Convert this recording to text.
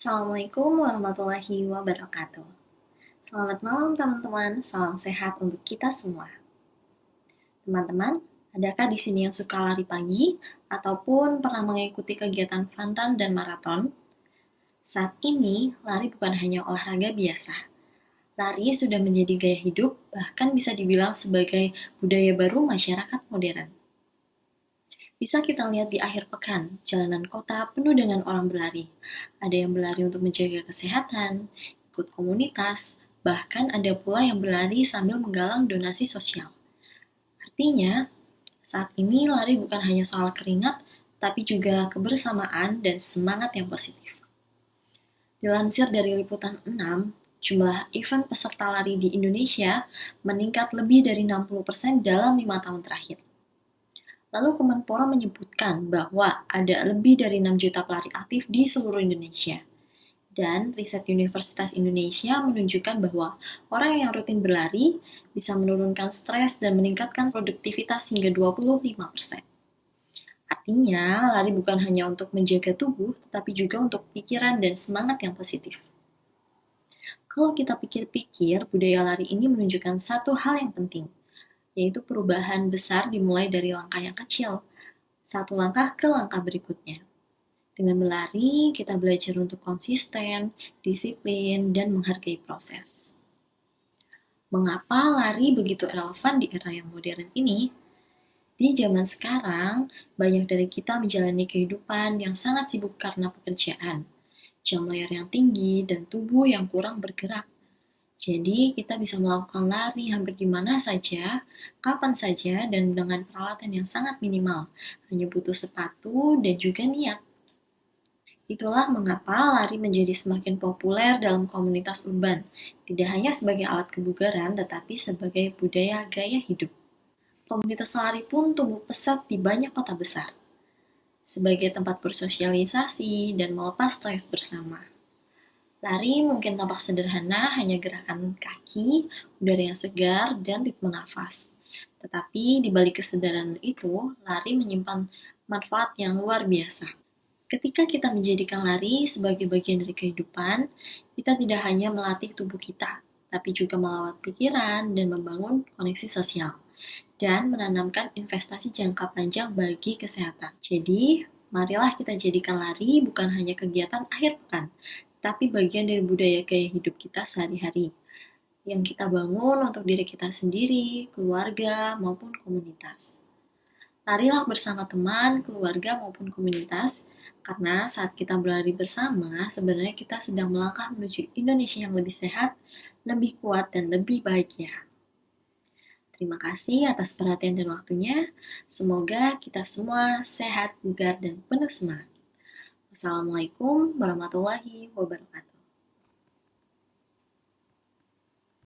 Assalamualaikum warahmatullahi wabarakatuh. Selamat malam teman-teman, salam sehat untuk kita semua. Teman-teman, adakah di sini yang suka lari pagi ataupun pernah mengikuti kegiatan fun run dan maraton? Saat ini, lari bukan hanya olahraga biasa. Lari sudah menjadi gaya hidup, bahkan bisa dibilang sebagai budaya baru masyarakat modern. Bisa kita lihat di akhir pekan, jalanan kota penuh dengan orang berlari. Ada yang berlari untuk menjaga kesehatan, ikut komunitas, bahkan ada pula yang berlari sambil menggalang donasi sosial. Artinya, saat ini lari bukan hanya soal keringat, tapi juga kebersamaan dan semangat yang positif. Dilansir dari Liputan 6, jumlah event peserta lari di Indonesia meningkat lebih dari 60% dalam 5 tahun terakhir. Lalu Kemenpora menyebutkan bahwa ada lebih dari 6 juta pelari aktif di seluruh Indonesia. Dan riset Universitas Indonesia menunjukkan bahwa orang yang rutin berlari bisa menurunkan stres dan meningkatkan produktivitas hingga 25%. Artinya, lari bukan hanya untuk menjaga tubuh, tetapi juga untuk pikiran dan semangat yang positif. Kalau kita pikir-pikir, budaya lari ini menunjukkan satu hal yang penting, yaitu perubahan besar dimulai dari langkah yang kecil, satu langkah ke langkah berikutnya. Dengan berlari, kita belajar untuk konsisten, disiplin, dan menghargai proses. Mengapa lari begitu relevan di era yang modern ini? Di zaman sekarang, banyak dari kita menjalani kehidupan yang sangat sibuk karena pekerjaan, jam layar yang tinggi, dan tubuh yang kurang bergerak. Jadi, kita bisa melakukan lari hampir di mana saja, kapan saja, dan dengan peralatan yang sangat minimal. Hanya butuh sepatu dan juga niat. Itulah mengapa lari menjadi semakin populer dalam komunitas urban, tidak hanya sebagai alat kebugaran, tetapi sebagai budaya gaya hidup. Komunitas lari pun tumbuh pesat di banyak kota besar, sebagai tempat bersosialisasi dan melepas stres bersama. Lari mungkin tampak sederhana, hanya gerakan kaki, udara yang segar, dan ritme nafas. Tetapi di balik kesadaran itu, lari menyimpan manfaat yang luar biasa. Ketika kita menjadikan lari sebagai bagian dari kehidupan, kita tidak hanya melatih tubuh kita, tapi juga melawat pikiran dan membangun koneksi sosial, dan menanamkan investasi jangka panjang bagi kesehatan. Jadi, marilah kita jadikan lari bukan hanya kegiatan akhir pekan, tapi bagian dari budaya gaya hidup kita sehari-hari, yang kita bangun untuk diri kita sendiri, keluarga, maupun komunitas. Larilah bersama teman, keluarga, maupun komunitas, karena saat kita berlari bersama, sebenarnya kita sedang melangkah menuju Indonesia yang lebih sehat, lebih kuat, dan lebih bahagia. Terima kasih atas perhatian dan waktunya. Semoga kita semua sehat, bugar, dan penuh semangat. Wassalamualaikum warahmatullahi wabarakatuh.